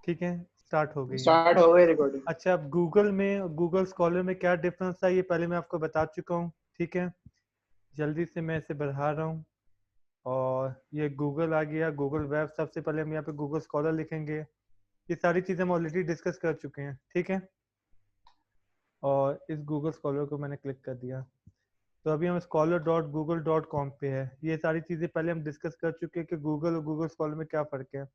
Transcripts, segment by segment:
ठीक है, स्टार्ट हो गई है। स्टार्ट हो गई रिकॉर्डिंग। अच्छा, अब गूगल स्कॉलर में क्या डिफरेंस था ये पहले मैं आपको बता चुका हूँ। ठीक है, जल्दी से मैं इसे बढ़ा रहा हूँ और ये गूगल आ गया, गूगल वेब। सबसे पहले हम यहाँ पे गूगल स्कॉलर लिखेंगे। ये सारी चीज़ें हम ऑलरेडी डिस्कस कर चुके हैं। ठीक है, और इस गूगल स्कॉलर को मैंने क्लिक कर दिया तो अभी हम scholar.google.com पे है। ये सारी चीज़ें पहले हम डिस्कस कर चुके हैं कि गूगल और गूगल स्कॉलर में क्या फ़र्क है।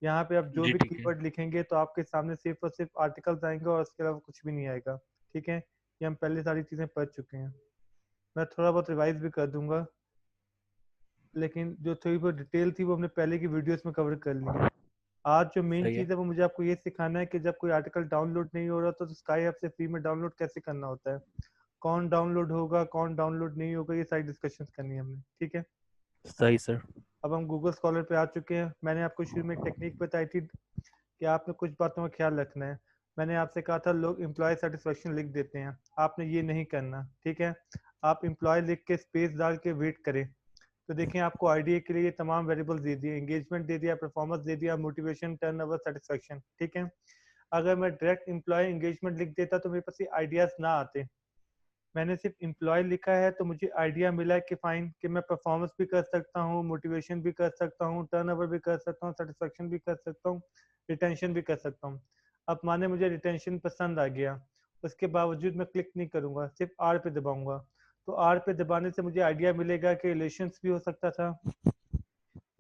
यहाँ पे आप जो जी भी ठीक है। कीवर्ड लिखेंगे तो आपके सामने सिर्फ और सिर्फ आर्टिकल्स आएंगे और उसके अलावा कुछ भी नहीं आएगा। ठीक है, ये हम पहले सारी चीज़ें पढ़ चुके हैं। मैं थोड़ा बहुत रिवाइज भी कर दूंगा, लेकिन जो थोड़ी बहुत डिटेल थी वो हमने पहले की वीडियोस में कवर कर ली है। आज जो मेन सही है। चीज़ है वो मुझे आपको ये सिखाना है कि जब कोई आर्टिकल डाउनलोड नहीं हो रहा तो स्काई ऐप से फ्री में डाउनलोड कैसे करना होता है, कौन डाउनलोड होगा कौन डाउनलोड नहीं होगा, ये सारी डिस्कशन करनी है हमने। ठीक है, सही सर। अब हम गूगल स्कॉलर पे आ चुके हैं। मैंने आपको शुरू में एक टेक्निक बताई थी कि आपने कुछ बातों का ख्याल रखना है। मैंने आपसे कहा था लोग एम्प्लॉय सेटिस्फेक्शन लिख देते हैं, आपने ये नहीं करना। ठीक है, आप एम्प्लॉय लिख के स्पेस डाल के वेट करें। तो देखें आपको आईडीए के लिए तमाम वेरिएबल्स दे दिए, एंगेजमेंट दे दिया, परफॉर्मेंस दे दिया, मोटिवेशन, टर्नओवर, सेटिस्फेक्शन। ठीक है, अगर मैं डायरेक्ट एम्प्लॉय एंगेजमेंट लिख देता तो मेरे पास ये आइडियाज ना आते। मैंने सिर्फ एम्प्लॉय लिखा है तो मुझे आइडिया मिला है कि फाइन कि मैं परफॉर्मेंस भी कर सकता हूँ, मोटिवेशन भी कर सकता हूँ, टर्नओवर भी कर सकता हूँ, सेटिस्फेक्शन भी कर सकता हूँ, रिटेंशन भी कर सकता हूँ। अब माने मुझे रिटेंशन पसंद आ गया, उसके बावजूद मैं क्लिक नहीं करूँगा, सिर्फ आर पे दबाऊंगा। तो आर पे दबाने से मुझे आइडिया मिलेगा कि रिलेशंस भी हो सकता था,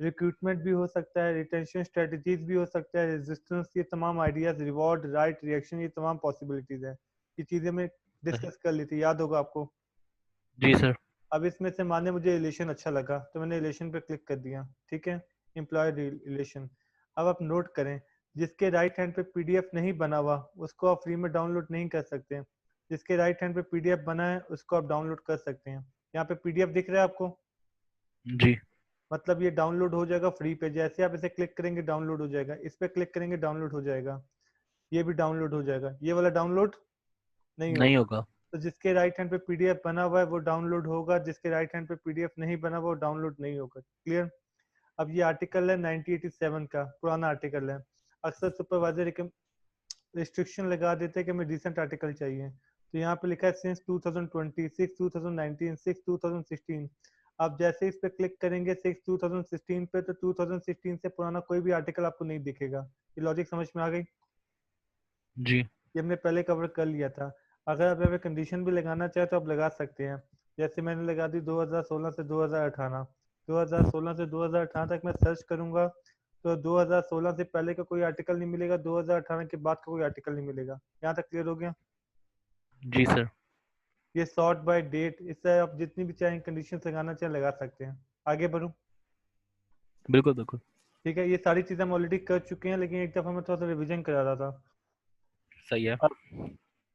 रिक्रूटमेंट भी हो सकता है, रिटेंशन स्ट्रेटजीज भी हो सकता है, रेजिस्टेंस, ये तमाम आइडियाज, रिवॉर्ड, राइट, रिएक्शन, ये तमाम पॉसिबिलिटीज है। ये चीज़ें मैं सही। डिस्कस कर ली थी, याद होगा आपको। जी सर। अब इसमें से माने मुझे रिलेशन अच्छा लगा तो मैंने रिलेशन पे क्लिक कर दिया। ठीक है, एम्प्लॉय रिलेशन। अब आप नोट करें, जिसके राइट हैंड पे पीडीएफ नहीं बना हुआ उसको आप फ्री में डाउनलोड नहीं कर सकते, जिसके राइट हैंड पे पीडीएफ बना है उसको आप डाउनलोड कर सकते हैं। यहाँ पे पीडीएफ दिख रहा है आपको, जी। मतलब ये डाउनलोड हो जाएगा फ्री पे। जैसे आप इसे क्लिक करेंगे डाउनलोड हो जाएगा, इस पे क्लिक करेंगे डाउनलोड हो जाएगा, ये भी डाउनलोड हो जाएगा, ये वाला डाउनलोड नहीं नहीं होगा। होगा। तो जिसके राइट हैंड पे पीडीएफ बना हुआ है वो डाउनलोड होगा, जिसके राइट हैंड पे पीडीएफ नहीं बना हुआ वो डाउनलोड नहीं होगा। क्लियर। अब ये आर्टिकल है 1987 का, पुराना आर्टिकल है। अक्सर सुपरवाइजर रिस्ट्रिक्शन लगा देते हैं कि हमें रिसेंट आर्टिकल चाहिए, तो यहाँ पे लिखा है सिंस 2020, 6 2019, 6 2016। आप जैसे इस पे क्लिक करेंगे 6 2016 पे तो 2016 से पुराना कोई भी आर्टिकल आपको नहीं दिखेगा। ये लॉजिक समझ में आ गई? जी। ये हमने पहले कवर कर लिया था। अगर आप यहाँ पे कंडीशन भी लगाना चाहे तो आप लगा सकते हैं। जैसे मैंने लगा दी 2016 से 2018, 2016 से 2018 तक मैं सर्च करूंगा तो 2016 से पहले का कोई आर्टिकल नहीं मिलेगा, 2018 के बाद का कोई आर्टिकल नहीं मिलेगा। यहाँ तक क्लियर हो गया? जी सर। ये सॉर्ट बाय डेट, इससे आप जितनी भी चाहें कंडीशन लगाना चाहें लगा सकते हैं। आगे बढ़ूं? बिल्कुल बिल्कुल। ठीक है, ये सारी चीज़ें हम ऑलरेडी कर चुके हैं, लेकिन एक दफ़ा मैं थोड़ा सा रिविजन करा रहा था। सही है।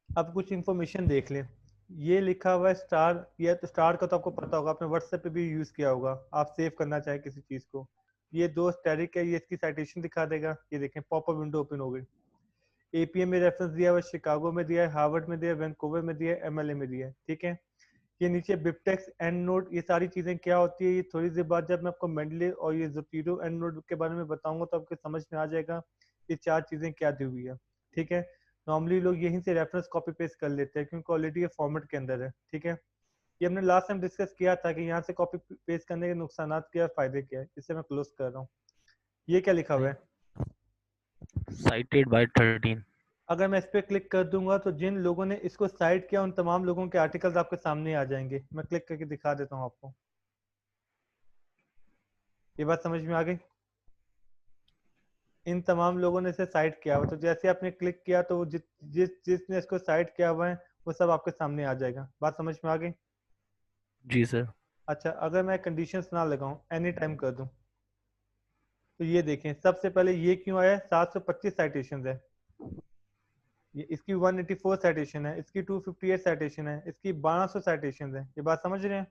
अब कुछ इन्फॉर्मेशन देख लें। ये लिखा हुआ है स्टार, ये तो स्टार का तो आपको पता होगा, आपने व्हाट्सएप पे भी यूज़ किया होगा, आप सेव करना चाहें किसी चीज़ को। ये दो स्टैटिक है, ये इसकी साइटेशन दिखा देगा। ये देखें पॉपअप विंडो ओपन हो गई। एपीएम में रेफरेंस दिया हुआ है, शिकागो में दिया है, हार्वर्ड में दिया है, वैंकूवर में दिया है, एमएलए में दिया है। ठीक है, ये नीचे बिबटेक्स एंड नोड, ये सारी चीज़ें क्या होती है ये थोड़ी देर बाद जब मैं आपको मेंडले और ये ज़ोपीरो एंड नोड के बारे में बताऊंगा तो आपको समझ में आ जाएगा ये चार चीज़ें क्या दी हुई है। ठीक है, नॉर्मली लोग यहीं से रेफरेंस कॉपी पेस्ट कर लेते हैं क्योंकि ऑलरेडी ये फॉर्मेट के अंदर है। ठीक है, ये हमने लास्ट टाइम डिस्कस किया था कि यहाँ से कॉपी पेस्ट करने के नुकसान क्या है, फायदे क्या है। इसे मैं क्लोज कर रहा हूँ। ये क्या लिखा हुआ है? Cited by 13। अगर मैं इस पर क्लिक कर दूंगा तो जिन लोगों ने इसको साइट किया उन तमाम लोगों के आर्टिकल्स आपके सामने आ जाएंगे। मैं क्लिक करके दिखा देता हूँ आपको। ये बात समझ में आ गई? इन तमाम लोगों ने इसे साइट किया हुआ, तो जैसे आपने क्लिक किया तो जिसने इसको साइट किया हुआ है वो सब आपके सामने आ जाएगा। बात समझ में आ गई? जी सर। अच्छा, अगर मैं कंडीशंस ना लगाऊं, एनी टाइम कर दूं, तो ये देखें सबसे पहले ये क्यों आया है, 725 साइटेशन है। ये इसकी 184 साइटेशन है, इसकी 258 साइटेशन है, इसकी 1200 साइटेशन है। ये बात समझ रहे हैं?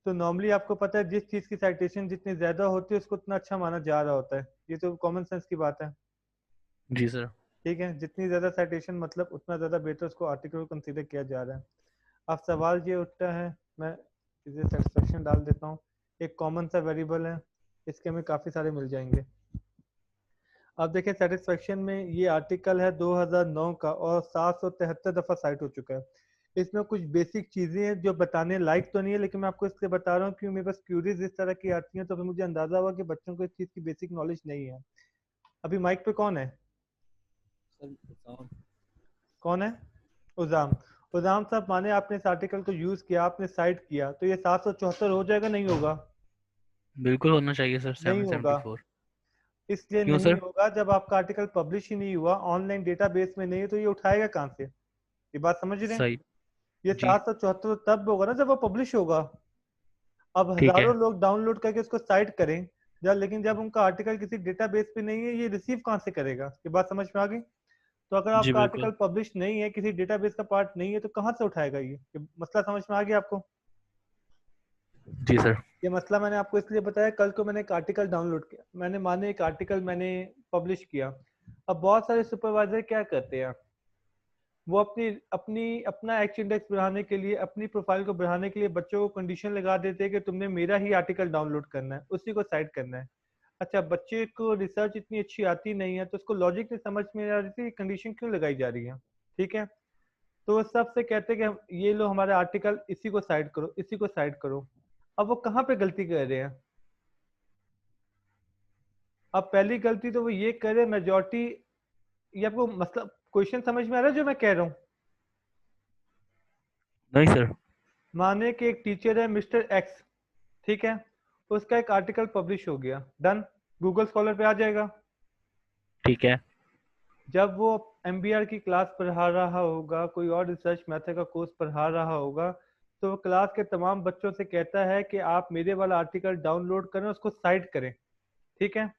तो नॉर्मली आपको पता है जिस चीज की साइटेशन जितनी ज्यादा होती है उसको उतना अच्छा माना जा रहा होता है। ये तो कॉमन सेंस की बात है। जी सर। ठीक है, जितनी ज्यादा साइटेशन मतलब उतना ज्यादा बेहतर उसको आर्टिकल कंसीडर किया जा रहा है। अब सवाल ये उठता है, मैं इसे सेटिस्फेक्शन डाल देता हूँ। एक कॉमन सा वेरिएबल है, इसके हमें काफ़ी सारे मिल जाएंगे। अब देखिए सेटिस्फेक्शन में ये आर्टिकल है 2009 का और 773 दफ़ा साइट हो चुका है। इसमें कुछ बेसिक चीज़ें हैं जो बताने लायक तो नहीं है, लेकिन मैं आपको इसलिए बता रहा हूँ क्योंकि मेरे पास क्यूरीज इस तरह की आती हैं तो फिर मुझे अंदाज़ा हुआ कि बच्चों को इस चीज़ की बेसिक नॉलेज नहीं है। अभी माइक पे कौन है? सर कौन है? उजाम। उजाम साहब, माने आपने इस आर्टिकल को यूज़ किया, आपने साइट किया, तो ये 774 हो जाएगा नहीं होगा? बिल्कुल होना चाहिए सर, नहीं होगा। 774। इसलिए क्यों नहीं सर? होगा, जब आपका आर्टिकल पब्लिश ही नहीं हुआ, ऑनलाइन डेटाबेस में नहीं है, तो ये उठाएगा कहाँ से? ये बात समझ रहे हैं? सही। ये जी। 774 तब होगा ना जब वो पब्लिश होगा। अब ठीक है। हजारों लोग डाउनलोड करके उसको साइट करें, लेकिन जब उनका आर्टिकल किसी डेटाबेस पे नहीं है, ये रिसीव कहाँ से करेगा? ये बात समझ में आ गई? तो अगर जी आपका बिल्कुल। आर्टिकल पब्लिश नहीं है, किसी डेटाबेस का पार्ट नहीं है, तो कहाँ से उठाएगा ये मसला समझ में आ गया आपको? जी सर। ये मसला मैंने आपको इसलिए बताया, कल को मैंने एक आर्टिकल डाउनलोड किया, मैंने माने एक आर्टिकल मैंने पब्लिश किया। अब बहुत सारे सुपरवाइजर क्या करते हैं, वो अपनी अपनी अपना एच इंडेक्स बढ़ाने के लिए, अपनी प्रोफाइल को बढ़ाने के लिए बच्चों को कंडीशन लगा देते हैं कि तुमने मेरा ही आर्टिकल डाउनलोड करना है, उसी को साइट करना है। अच्छा, बच्चे को रिसर्च इतनी अच्छी आती नहीं है, तो उसको लॉजिक नहीं समझ में आ रही थी कंडीशन क्यों लगाई जा रही है। ठीक है, तो वो सबसे कहते हैं कि ये लो हमारा आर्टिकल, इसी को साइट करो, इसी को साइट करो। अब वो कहाँ पे गलती कर रहे हैं? अब पहली गलती तो वो ये कर रहे हैं मेजोरिटी। ये आपको मतलब क्वेश्चन समझ में आ रहा है जो मैं कह रहा हूँ? नहीं सर। माने कि एक टीचर है मिस्टर एक्स, ठीक है, उसका एक आर्टिकल पब्लिश हो गया, डन, गूगल स्कॉलर पे आ जाएगा। ठीक है। जब वो एमबीआर की क्लास पढ़ा रहा होगा, कोई और रिसर्च मेथड का कोर्स पढ़ा रहा होगा, तो वो क्लास के तमाम बच्चों से कहता है कि आप मेरे वाला आर्टिकल डाउनलोड करें, उसको साइट करें। ठीक है,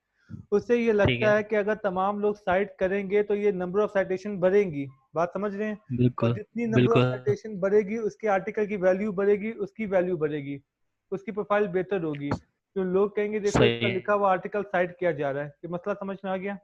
उससे ये ठीक लगता है। है कि अगर तमाम लोग साइट करेंगे तो ये नंबर ऑफ साइटेशन बढ़ेंगी। बात समझ रहे हैं? और बिल्कुल। जितनी नंबर ऑफ बिल्कुल। साइटेशन बढ़ेगी, उसके आर्टिकल की वैल्यू बढ़ेगी, उसकी वैल्यू बढ़ेगी, उसकी प्रोफाइल बेहतर होगी। तो लोग कहेंगे देखो सही इसका है। लिखा हुआ आर्टिकल साइट किया जा रहा है। ये मसला समझ में आ गया?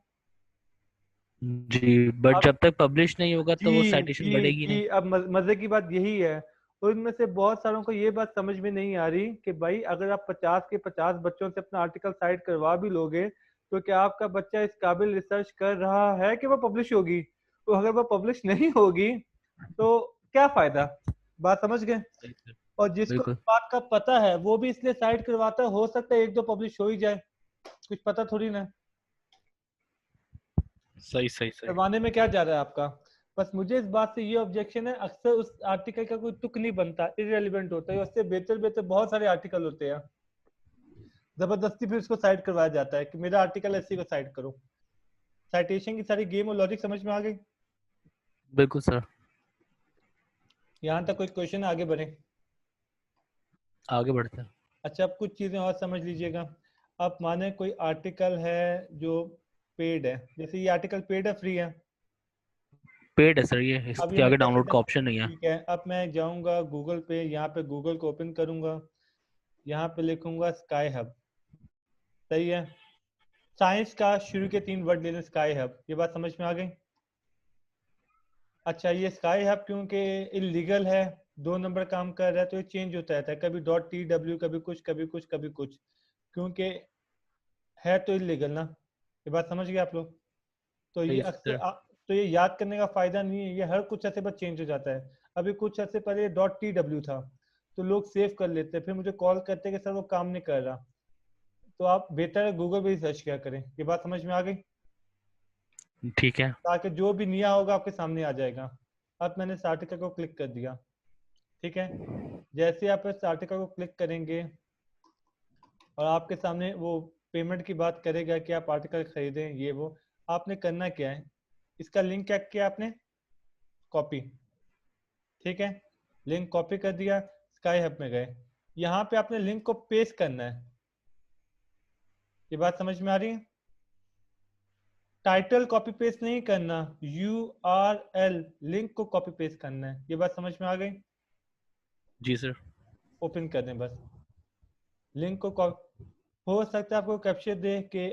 जी, बट अब जब तक पब्लिश नहीं होगा तो वो जी साइटेशन जी बढ़ेगी नहीं। जी, अब मजे की बात यही है। उनमें से बहुत सारों को ये बात समझ में नहीं आ रही कि भाई अगर आप 50 के 50 बच्चों से अपना आर्टिकल साइट करवा भी लोगे, तो क्या आपका बच्चा इस काबिल रिसर्च कर रहा है कि वो पब्लिश होगी? तो अगर वो पब्लिश नहीं होगी तो क्या फायदा? बात समझ गए? सही सर। और जिसको इस बिल्कुल। बात का पता है वो भी इसलिए साइट करवाता है, हो सकता है एक दो पब्लिश हो ही जाए, कुछ पता थोड़ी ना। सही सही सही। करवाने में क्या जा रहा है आपका? बस मुझे इस बात से ये ऑब्जेक्शन है, अक्सर उस आर्टिकल का कोई तुक नहीं बनता, इरेलीवेंट होता है, उससे बेहतर बेहतर बहुत सारे आर्टिकल होते हैं, जबरदस्ती फिर उसको साइड करवाया जाता है कि मेरा आर्टिकल ऐसे को साइड करो। साइटेशन की सारी गेम और लॉजिक समझ में आ गई? बिल्कुल सर। यहाँ तक कोई क्वेश्चन आगे बढ़े? आगे बढ़ते हैं। अच्छा, अब कुछ चीजें और समझ लीजिएगा। अब माने कोई आर्टिकल है जो पेड है, जैसे ये आर्टिकल पेड है फ्री है? पेड है सर, ये अब ये इसके मैं आगे कैसे डाउनलोड का ऑप्शन नहीं है। ठीक है, अब मैं जाऊंगा गूगल पे, यहाँ पे गूगल को ओपन करूंगा, यहाँ पे लिखूंगा स्काई हब। सही है, साइंस का शुरू के 3 वर्ड ले लें, स्काई हब। ये बात समझ में आ गई? अच्छा, ये स्काई हब क्योंकि इलीगल है, 2 नंबर काम कर रहा है, तो ये चेंज होता रहता है, कभी डॉट टी डब्ल्यू, कभी कुछ कभी कुछ कभी कुछ, क्योंकि है तो इलीगल ना। ये बात समझ गए आप लोग? तो ये सही अक्सर सर। तो ये याद करने का फायदा नहीं है, ये हर कुछ ऐसे बस चेंज हो जाता है। अभी कुछ ऐसे पहले डॉट टी डब्ल्यू था, तो लोग सेव कर लेते हैं, फिर मुझे कॉल करते हैं कि सर वो काम नहीं कर रहा। तो आप बेहतर है गूगल पे ही सर्च किया करें। ये बात समझ में आ गई? ठीक है। ताकि जो भी नया होगा आपके सामने आ जाएगा। अब मैंने इस आर्टिकल को क्लिक कर दिया, ठीक है, जैसे आप इस आर्टिकल को क्लिक करेंगे और आपके सामने वो पेमेंट की बात करेगा कि आप आर्टिकल खरीदें, ये वो, आपने करना क्या है, इसका लिंक क्या किया आपने, कॉपी, ठीक है, लिंक कॉपी कर दिया, स्काई हब में गए, यहाँ पे आपने लिंक को पेस्ट करना है। ये बात समझ में आ रही है? टाइटल कॉपी पेस्ट नहीं करना, URL लिंक को कॉपी पेस्ट करना है। ये बात समझ में आ गई? जी सर। ओपन कर दें बस, लिंक को हो सकता है आपको कैप्चर दे कि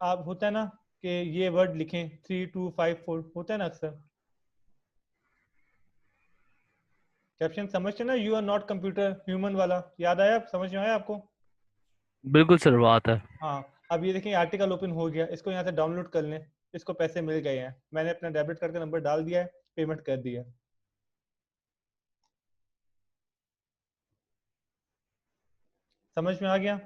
आप, होता है ना कि ये वर्ड लिखें 3254, होता है ना अक्सर कैप्शन, समझते ना, you are not computer human वाला, याद आया? समझ में आया आपको? बिल्कुल सर, बात है। हाँ, अब ये देखें आर्टिकल ओपन हो गया, इसको यहाँ से डाउनलोड कर लें, इसको पैसे मिल गए हैं, मैंने अपना डेबिट कार्ड का नंबर डाल दिया है, पेमेंट कर दिया। समझ में आ गया?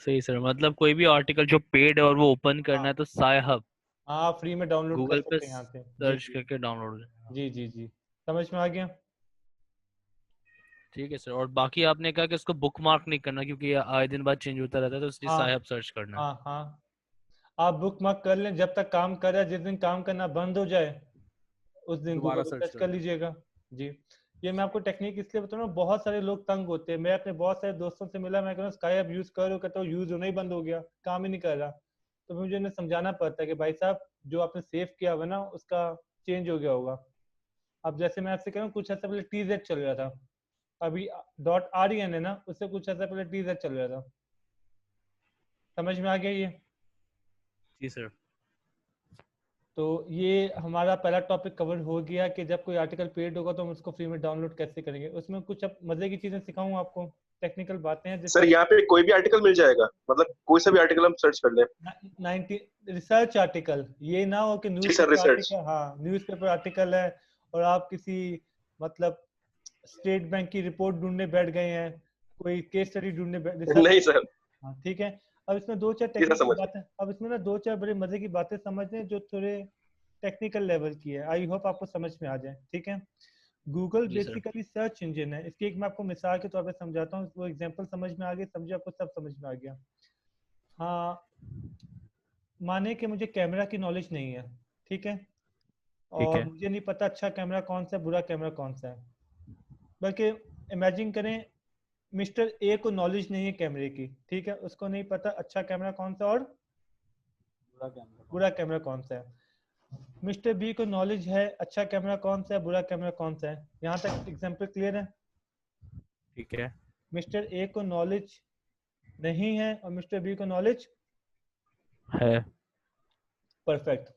सही सर, मतलब कोई भी आर्टिकल जो पेड है और वो ओपन करना हाँ है तो साय हब हाँ, फ्री में डाउनलोड कर गूगल पे सकते हैं यहाँ से। जी सर्च जी करके डाउनलोड। जी जी जी, समझ में आ गया? ठीक है सर, और बाकी आपने कहा कि उसको बुक मार्क नहीं करना क्योंकि ये आए दिन बाद चेंज होता रहता है, तो इसलिए हाँ साय हब सर्च करना है। हाँ हाँ, आप बुक मार्क कर लें, जब तक काम कर रहा है, जिस दिन काम करना बंद हो जाए उस दिन दोबारा गूगल पे सर्च सर्च कर करना है। लीजिएगा। जी, ये मैं आपको टेक्निक इसलिए बता रहा हूँ, बहुत सारे लोग तंग होते हैं, मैं अपने बहुत सारे दोस्तों से मिला, मैं कह रहा हूँ स्काई ऐप यूज करो, कहता हूँ यूज होना ही बंद हो गया, काम ही नहीं कर रहा। तो मुझे उन्हें समझाना पड़ता है कि भाई साहब जो आपने सेव किया हुआ ना उसका चेंज हो गया होगा। अब जैसे मैं आपसे कह रहा हूँ, कुछ ऐसा पहले टीजेड चल रहा था, अभी डॉट आर ई एन है ना, उससे कुछ ऐसा पहले टीजेड चल रहा था। समझ में आ गया ये? जी सर। तो ये हमारा पहला टॉपिक कवर हो गया कि जब कोई आर्टिकल पेड होगा तो हम उसको फ्री में डाउनलोड कैसे करेंगे। उसमें कुछ अब मजे की चीजें सिखाऊं आपको, टेक्निकल बातें हैं सर जिससे यहाँ पे कोई भी आर्टिकल मिल जाएगा, मतलब कोई सा भी आर्टिकल हम सर्च कर लें? 90 रिसर्च आर्टिकल, ये ना हो कि जी सर, न्यूज़पेपर रिसर्च। आर्टिकल, हाँ न्यूज़पेपर आर्टिकल है और आप किसी मतलब स्टेट बैंक की रिपोर्ट ढूंढने बैठ गए हैं, कोई केस स्टडी ढूंढने रिसर्च। नहीं सर। हाँ ठीक है। अब इसमें दो चार जी सर, टेक्निकल समझ गया। बातें, अब इसमें ना दो चार बड़े मजे की बातें समझने हैं जो थोड़े टेक्निकल लेवल की है, आई होप आपको समझ में आ जाए। ठीक है, गूगल जी सर। बेसिकली सर्च इंजन है, इसकी एक मैं आपको मिसाल के तौर पे समझाता हूँ, वो एग्जांपल समझ में आ गई, समझे आपको, सब समझ में आ गया। हाँ, माने कि मुझे कैमरा की नॉलेज नहीं है, ठीक है, ठीक और है। मुझे नहीं पता अच्छा कैमरा कौन सा है, बुरा कैमरा कौन सा है। बल्कि इमेजिन करें मिस्टर ए को नॉलेज नहीं है कैमरे की, ठीक है, उसको नहीं पता अच्छा कैमरा कौन सा और बुरा कैमरा कौन सा है। मिस्टर बी को नॉलेज है अच्छा कैमरा कौन सा है, बुरा कैमरा कौन सा है। यहाँ तक एग्जांपल क्लियर है? ठीक है। मिस्टर ए को नॉलेज नहीं है और मिस्टर बी को नॉलेज है। परफेक्ट।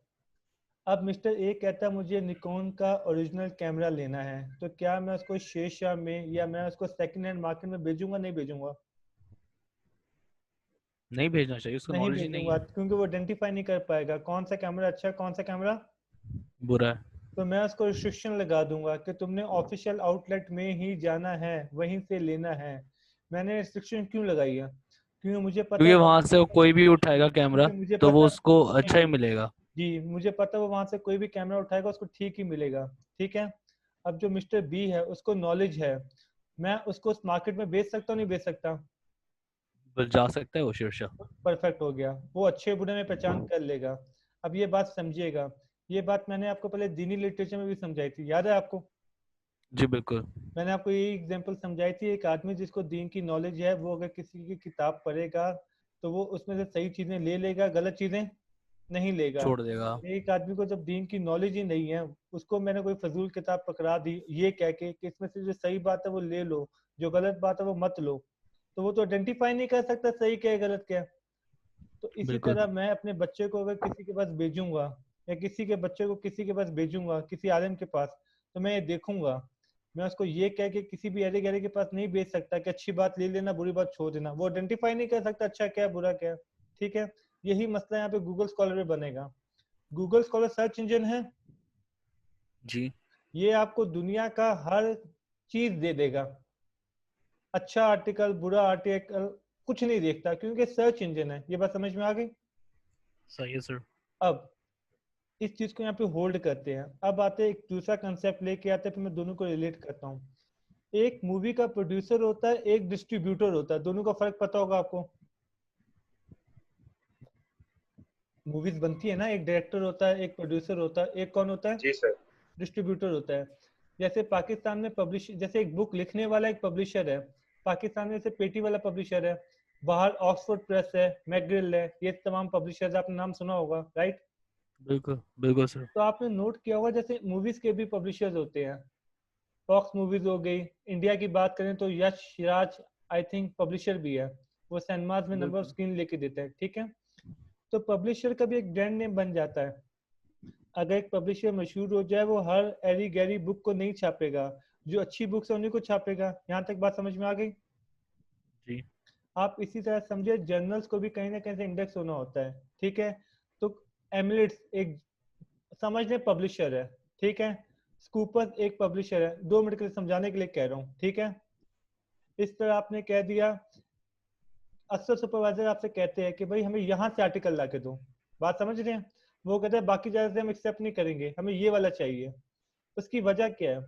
अब मिस्टर ए कहता है मुझे निकॉन का ओरिजिनल कैमरा लेना है, तो क्या मैं उसको शेषा में या मैं उसको सेकंड हैंड मार्केट में भेजूंगा? नहीं भेजूंगा? नहीं भेजना चाहिए, उसको नहीं नॉलेज ही नहीं भेजूंगा है। क्योंकि वो आइडेंटिफाई नहीं कर पाएगा कौन सा कैमरा अच्छा है कौन सा कैमरा। बुरा है। तो मैं उसको रिस्ट्रिक्शन लगा दूंगा कि तुमने ऑफिशियल आउटलेट में ही जाना है, वहीं से लेना है। मैंने रिस्ट्रिक्शन क्यों लगाई है? क्योंकि मुझे पता क्योंकि है वहां से वो कोई भी उठाएगा कैमरा क्योंकि मुझे तो वो पता, उसको जी अच्छा ही जी मिलेगा। जी, मुझे पता है वो वहां से कोई भी कैमरा उठाएगा उसको ठीक ही मिलेगा। ठीक है, अब जो मिस्टर बी है उसको नॉलेज है, मैं उसको उस मार्केट में बेच सकता हूँ नहीं बेच सकता? बस जा सकता है वो शीर्षा। परफेक्ट हो गया, वो अच्छे बुरे में पहचान कर लेगा। अब ये बात समझिएगा, ये बात मैंने आपको पहले दीनी लिटरेचर में भी समझाई थी, याद है आपको? जी बिल्कुल। मैंने आपको यही एग्जांपल समझाई थी, एक आदमी जिसको दीन की नॉलेज है वो अगर किसी की किताब पढ़ेगा तो वो उसमें से सही चीजें ले लेगा, गलत चीजें नहीं लेगा। छोड़ देगा। एक आदमी को जब दीन की नॉलेज ही नहीं है, उसको मैंने कोई फजूल किताब पकड़ा दी ये कह के कि इसमें से जो सही बात है वो ले लो, जो गलत बात है वो मत लो, तो वो तो आइडेंटिफाई नहीं कर सकता सही क्या है गलत क्या है। तो इसी बिल्कुल। तरह मैं अपने बच्चे को अगर किसी के पास भेजूंगा या किसी के बच्चे को किसी के पास भेजूंगा किसी आलिम के पास, तो मैं ये देखूंगा, मैं उसको ये कह के किसी भी अरे गहरे के पास नहीं भेज सकता कि अच्छी बात ले लेना बुरी बात छोड़ देना, वो आइडेंटिफाई नहीं कर सकता अच्छा क्या है बुरा क्या है। ठीक है, यही मसला यहाँ पे गूगल स्कॉलर में बनेगा। गूगल स्कॉलर सर्च इंजन है, जी। ये आपको दुनिया का हर चीज दे देगा, अच्छा आर्टिकल बुरा आर्टिकल कुछ नहीं देखता क्योंकि सर्च इंजन है। ये बात समझ में आ गई? सही है सर। अब इस चीज को यहाँ पे होल्ड करते हैं, अब आते हैं एक दूसरा कंसेप्ट लेके आते हैं, फिर मैं दोनों को रिलेट करता हूँ। एक मूवी का प्रोड्यूसर होता है, एक डिस्ट्रीब्यूटर होता है, दोनों का फर्क पता होगा आपको। मूवीज बनती है ना, एक डायरेक्टर होता है एक प्रोड्यूसर होता है, एक कौन होता है? जी सर। डिस्ट्रीब्यूटर होता है। जैसे पाकिस्तान में पब्लिश, जैसे एक बुक लिखने वाला एक पब्लिशर है, पाकिस्तान में जैसे पेटी वाला पब्लिशर है, बाहर ऑक्सफोर्ड प्रेस है, मैकगिल है, ये तमाम पब्लिशर्स आपने नाम सुना होगा, राइट? बिल्कुल बिल्कुल सर। तो आपने नोट किया होगा जैसे मूवीज के भी पब्लिशर्स होते हैं, फॉक्स मूवीज हो गई, इंडिया की बात करें तो Yash Raj I think publisher भी है, वो सिनेमाज में नंबर ऑफ बिल्कुल। स्क्रीन लेके देता है। ठीक है, तो पब्लिशर का भी एक ब्रांड नेम बन जाता है। अगर एक पब्लिशर मशहूर हो जाए वो हर एरी गैरी बुक को नहीं छापेगा, जो अच्छी बुक्स है उन्हीं को छापेगा। यहाँ तक बात समझ में आ गई? जी आप इसी तरह समझिए जर्नल्स को भी कहीं ना कहीं से इंडेक्स होना होता है, ठीक है। तो एमिलिट्स एक समझ लें पब्लिशर है, ठीक है। स्कूपर एक पब्लिशर है, 2 मिनट के लिए समझाने के लिए कह रहा हूँ, ठीक है। इस तरह आपने कह दिया, अक्सर सुपरवाइजर आपसे कहते हैं कि भाई हमें यहाँ से आर्टिकल ला के दो, बात समझ रहे हैं। वो कहते हैं बाकी जगह से हम एक्सेप्ट नहीं करेंगे, हमें ये वाला चाहिए। उसकी वजह क्या है?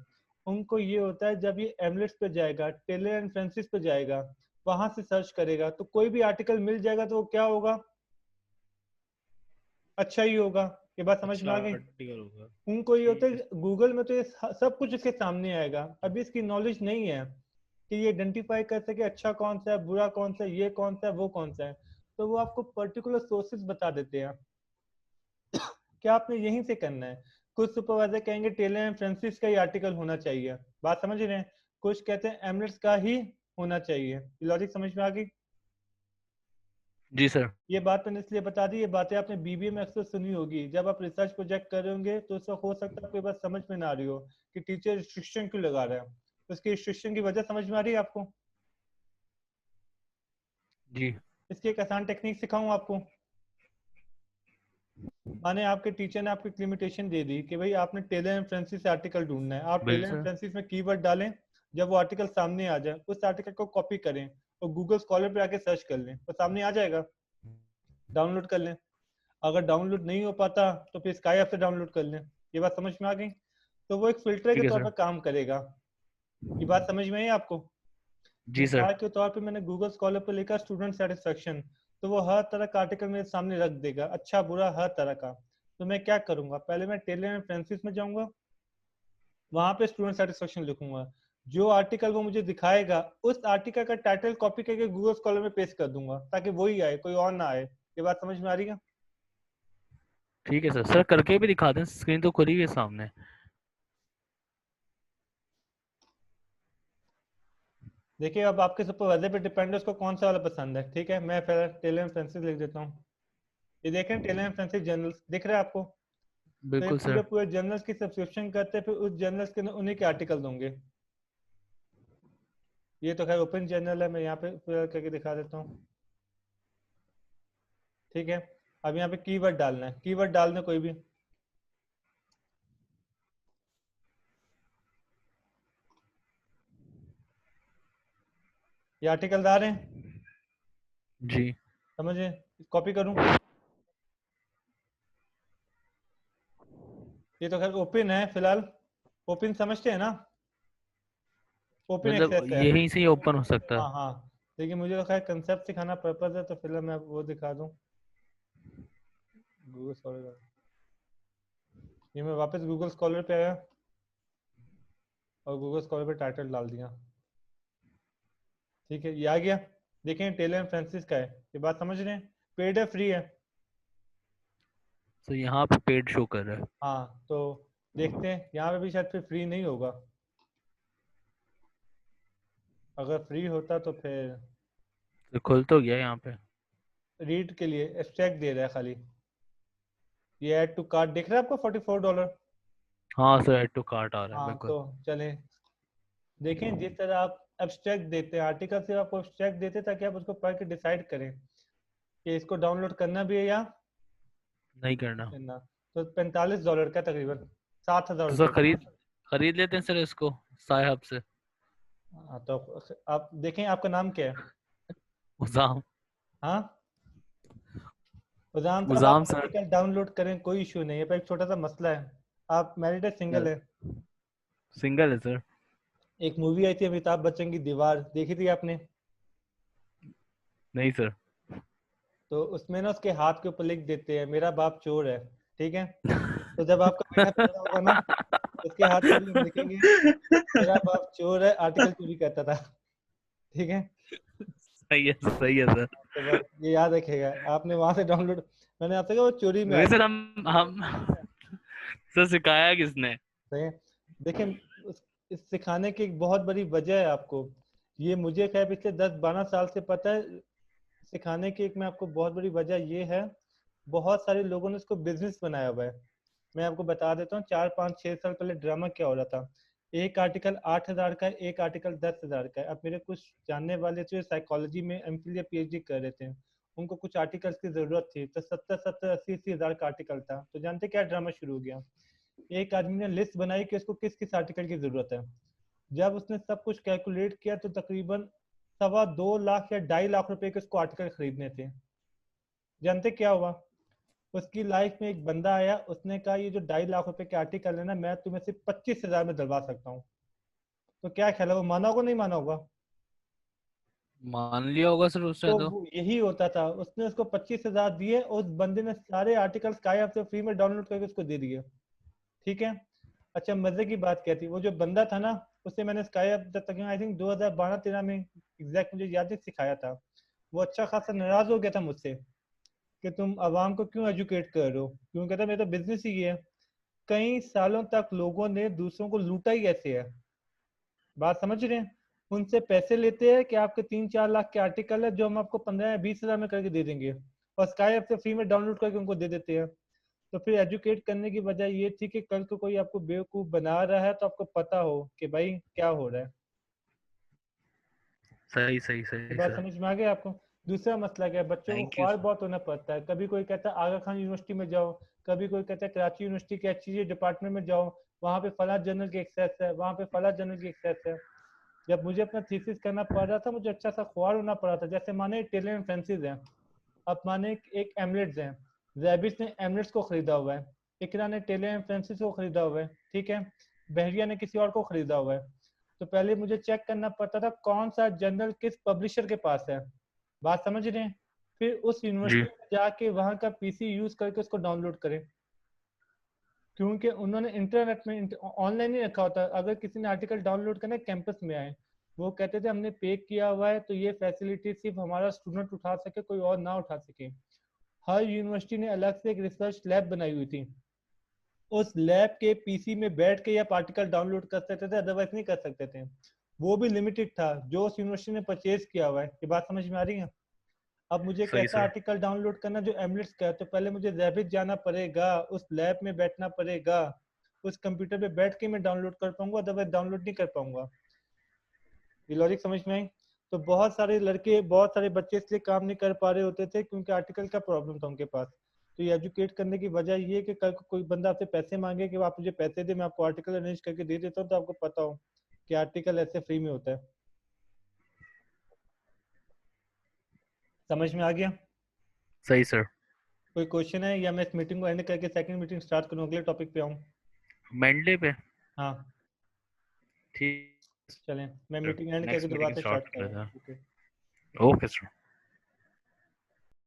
उनको ये होता है जब ये एमलेट्स पे जाएगा, टेलर एंड फ्रांसिस पे जाएगा, वहां से सर्च करेगा तो कोई भी आर्टिकल मिल जाएगा तो वो क्या होगा? अच्छा ही होगा। ये बात समझ में अच्छा आ गई? आर्टिकल होगा। उनको ये होता ठीक है। है गूगल में तो ये सब कुछ इसके सामने आएगा, अभी इसकी नॉलेज नहीं है कि ये आइडेंटिफाई कर सके अच्छा कौन सा है, बुरा कौन सा है, ये कौन सा है, वो कौन सा है। तो वो आपको पर्टिकुलर सोर्सेज बता देते हैं, क्या आपने यहीं से करना है। कुछ सुपरवाइजर कहेंगे टेलर एंड फ्रांसिस का ही आर्टिकल होना चाहिए, बात समझ रहे हैं। कुछ कहते हैं एमलेट्स का ही होना चाहिए। लॉजिक समझ में आ गई? जी सर। ये बात मैंने इसलिए बता दी, ये बातें आपने बीबीए में अक्सर सुनी होगी, जब आप रिसर्च प्रोजेक्ट कर रहे होंगे तो उस वक्त हो सकता है आपको ये बात समझ में ना आ रही हो कि टीचर रिस्ट्रिक्शन क्यों लगा रहा है। तो उसकी रिस्ट्रिक्शन की वजह समझ में आ रही है आपको? जी इसकी एक आसान टेक्निक सिखाऊं आपको। माने आपके टीचर ने आपको एक लिमिटेशन दे दी कि भाई आपने टेलर एंड फ्रांसिस से आर्टिकल ढूंढना है, आप टेलर बिल्कुल एंड सर। फ्रांसिस में कीवर्ड डालें, जब वो आर्टिकल सामने आ जाए उस आर्टिकल को कॉपी करें और गूगल स्कॉलर पे आके सर्च कर लें, तो सामने आ जाएगा, डाउनलोड कर लें। अगर डाउनलोड नहीं हो पाता तो फिर स्काई ऐप से डाउनलोड कर लें। ये बात समझ में आ गई? तो वो एक फिल्टर के ठीक है तौर सर। पर काम करेगा। ये बात समझ में आई आपको? जी सर। मिसाल के तौर पे मैंने गूगल स्कॉलर पे लिखा स्टूडेंट सेटिस्फेक्शन, तो वो हर तरह का आर्टिकल मेरे सामने रख देगा, अच्छा बुरा हर तरह का। तो मैं क्या करूंगा, पहले मैं टेलर एंड फ्रांसिस में जाऊंगा, वहां पे स्टूडेंट सेटिस्फेक्शन लिखूंगा, जो आर्टिकल वो मुझे दिखाएगा उस आर्टिकल का टाइटल कॉपी करके गूगल स्कॉलर में पेस्ट कर दूंगा ताकि वही आए, कोई और ना आए। ये बात समझ में आ रही है? ठीक है सर। सर करके भी दिखा दें, स्क्रीन तो खुली है सामने। देखिए अब आपके सुपरवाइजर पे डिपेंड है उसको कौन सा वाला पसंद है, ठीक है। मैं फिर टेलर एंड फ्रांसिस लिख देता हूँ। ये देखें टेलर एंड फ्रांसिस जर्नल्स दिख रहा है आपको? तो ये बिल्कुल पूरे सर। पूरे जर्नल्स की सब्सक्रिप्शन करते हैं, फिर उस जर्नल्स के उन्हीं के आर्टिकल होंगे। ये तो खैर ओपन जर्नल है, मैं यहाँ पे पूरा करके दिखा देता हूँ, ठीक है। अब यहाँ पे कीवर्ड डालना है, कीवर्ड डालना कोई भी। ये आर्टिकल डाल रहे हैं, जी। समझे? कॉपी करूँ? ये तो खैर ओपन है फिलहाल, ओपन समझते हैं ना, ओपन मतलब एक्सेस है। यहीं से ही ओपन हो सकता है। हाँ हाँ, लेकिन मुझे तो खैर कंसेप्ट सिखाना पर्पज है, तो फिलहाल मैं वो दिखा दूँ गूगल स्कॉलर। ये मैं वापस गूगल स्कॉलर पे आया और गूगल स्कॉलर पे टाइटल डाल दिया, ठीक है। ये आ गया, देखें टेलर एंड फ्रांसिस का है। ये बात समझ रहे हैं? पेड है फ्री है? तो यहाँ पे पेड शो कर रहा है। हाँ, तो देखते हैं यहाँ पे भी शायद फिर फ्री नहीं होगा। अगर फ्री होता तो फिर तो खुल तो गया यहाँ पे। रीड के लिए एब्स्ट्रैक्ट दे रहा है खाली। ये ऐड टू कार्ट दिख रहा है आपको, $44। हाँ सर, ऐड टू कार्ट आ रहा है हाँ बिल्कुल। तो चलें, देखें जिस तरह आप एब्स्ट्रैक्ट देते हैं आर्टिकल से, आपको एब्स्ट्रैक्ट देते हैं ताकि आप उसको पढ़ के डिसाइड करें कि इसको डाउनलोड करना भी है या नहीं करना। करना। तो $45 का, तकरीबन 7,000 तो सर रुपये का। खरीद लेते हैं सर इसको साहब से। हाँ तो आप देखें, आपका नाम क्या है? उजाम। हाँ उदाम साहब, आप उजाम सर। आर्टिकल डाउनलोड करें, कोई इशू नहीं है, पर एक छोटा सा मसला है। आप मैरिड है सिंगल है? सिंगल है सर। एक मूवी आई थी अमिताभ बच्चन की, दीवार, देखी थी आपने? नहीं सर। तो उसमें ना उसके हाथ के ऊपर लिख देते हैं मेरा बाप चोर है, ठीक है। तो जब आपका बेटा पैदा होगा ना, उसके हाथ पे भी हम लिखेंगे मेरा बाप चोर है, आर्टिकल चोरी करता था, ठीक है। सही है, सही है सर। तो बस ये याद रखेगा, आपने वहां से डाउनलोड, मैंने आपसे कहा वो चोरी में वैसे आया। सर हम सर सिखाया किसने? सही है। देखिए इस सिखाने की एक बहुत बड़ी वजह है आपको, ये मुझे खैर पिछले 10-12 साल से पता है। सिखाने की एक मैं आपको बहुत बड़ी वजह ये है, बहुत सारे लोगों ने इसको बिजनेस बनाया हुआ है। मैं आपको बता देता हूँ, 4-5-6 साल पहले ड्रामा क्या हो रहा था एक आर्टिकल 8,000 का है, एक आर्टिकल 10,000 का है। अब मेरे कुछ जानने वाले जो साइकोलॉजी में एमफिल या पीएचडी कर रहे थे, उनको कुछ आर्टिकल्स की जरूरत थी, तो 70-80 हज़ार का आर्टिकल था। तो जानते क्या ड्रामा शुरू हो गया, एक आदमी ने लिस्ट बनाई कि उसको किस किस आर्टिकल की जरूरत है। जब उसने सब कुछ कैलकुलेट किया तो तकरीबन 2.25 लाख या 2.5 लाख रुपए के उसको आर्टिकल खरीदने थे। जानते क्या हुआ, उसकी लाइफ में एक बंदा आया, उसने कहा ये जो 2.5 लाख रुपए के आर्टिकल है ना, मैं तुम्हें सिर्फ 25,000 में दिलवा सकता हूँ। तो क्या ख्याल है, वो माना होगा नहीं माना होगा? मान लिया होगा सर उसने तो तो। यही होता था, उसने उसको 25,000 दिए, उस बंदे ने सारे आर्टिकल स्काई ऐप से फ्री में डाउनलोड करके उसको दे दिए। ठीक है। अच्छा, मजे की बात क्या थी, वो जो बंदा था ना, उसे मैंने स्काई ऐप तक आई थिंक 2012-13 में, एग्जैक्ट मुझे याद नहीं, सिखाया था। वो अच्छा खासा नाराज हो गया था मुझसे कि तुम आवाम को क्यों एजुकेट कर रहे हो, क्यों, कहता मेरा तो बिजनेस ही ये है। कई सालों तक लोगों ने दूसरों को लूटा ही ऐसे है। बात समझ रहे हैं? उनसे पैसे लेते हैं कि आपके 3-4 लाख के आर्टिकल है जो हम आपको 15 या 20 हज़ार में करके दे देंगे, और स्काई ऐप से फ्री में डाउनलोड करके उनको दे देते हैं। तो फिर एजुकेट करने की वजह ये थी कि कल को कोई आपको बेवकूफ बना रहा है तो आपको पता हो कि भाई क्या हो रहा है। सही सही ये सही बात सर। समझ में आ गई आपको? दूसरा मसला क्या है, बच्चों को थैंक यू ख्वार सर। बहुत होना पड़ता है। कभी कोई कहता है आगा खान यूनिवर्सिटी में जाओ, कभी कोई कहता है कराची यूनिवर्सिटी के अच्छी डिपार्टमेंट में जाओ, वहाँ पे फला जनरल की एक्सेस है, वहाँ पे फला जनरल की एक्सेस है। जब मुझे अपना थीसिस करना पड़ रहा था, मुझे अच्छा सा ख्वार होना पड़ा था। जैसे माने टेलर एंड फ्रेंसिस है, अब माने एक एमलेट्स है, रैबिस ने एमलेट्स को खरीदा हुआ है, इकरा ने टेलर एंड फ्रेंसिस को खरीदा हुआ है, ठीक है, बहरिया ने किसी और को खरीदा हुआ है। तो पहले मुझे चेक करना पड़ता था कौन सा जर्नल किस पब्लिशर के पास है। बात समझ रहे हैं? फिर उस जी यूनिवर्सिटी में जाके वहाँ का पीसी यूज करके उसको डाउनलोड करें, क्योंकि उन्होंने इंटरनेट में ऑनलाइन ही रखा होता है। अगर किसी ने आर्टिकल डाउनलोड करना है कैंपस में आए, वो कहते थे हमने पे किया हुआ है तो ये फैसिलिटी सिर्फ हमारा स्टूडेंट उठा सके, कोई और ना उठा सके। हर यूनिवर्सिटी ने अलग से एक रिसर्च लैब बनाई हुई थी, उस लैब के पीसी में बैठ के आप आर्टिकल डाउनलोड कर सकते थे, अदरवाइज नहीं कर सकते थे। वो भी लिमिटेड था जो उस यूनिवर्सिटी ने परचेज किया हुआ है। ये बात समझ में आ रही है? अब मुझे एक सही ऐसा सर। आर्टिकल डाउनलोड करना जो एमलेट्स का है, तो पहले मुझे रैबिट जाना पड़ेगा, उस लैब में बैठना पड़ेगा, उस कंप्यूटर पे बैठ के मैं डाउनलोड कर पाऊंगा, अदरवाइज डाउनलोड नहीं कर पाऊंगा। ये लॉजिक समझ में आई? तो बहुत सारे लड़के, बहुत सारे बच्चे इसलिए काम नहीं कर पा रहे होते थे क्योंकि आर्टिकल का प्रॉब्लम था उनके पास। तो ये एजुकेट करने की वजह ये है कि कल को कोई बंदा आपसे पैसे मांगे कि आप मुझे पैसे दे, मैं आपको आर्टिकल अरेंज करके दे देता हूँ, तो आपको पता हो कि आर्टिकल ऐसे फ्री में होता है। समझ में आ गया? सही सर। कोई क्वेश्चन है या मैं इस मीटिंग को एंड करके सेकंड मीटिंग स्टार्ट करूँ, अगले टॉपिक पे आऊँ? मंडे पे। हाँ, ठीक चलें, मैं सर। मीटिंग एंड करके नेक्स्ट दोबारा मीटिंग से स्टार्ट स्टार्ट कर कर रहा लेते हूँ। हैं। ओके। Okay sir.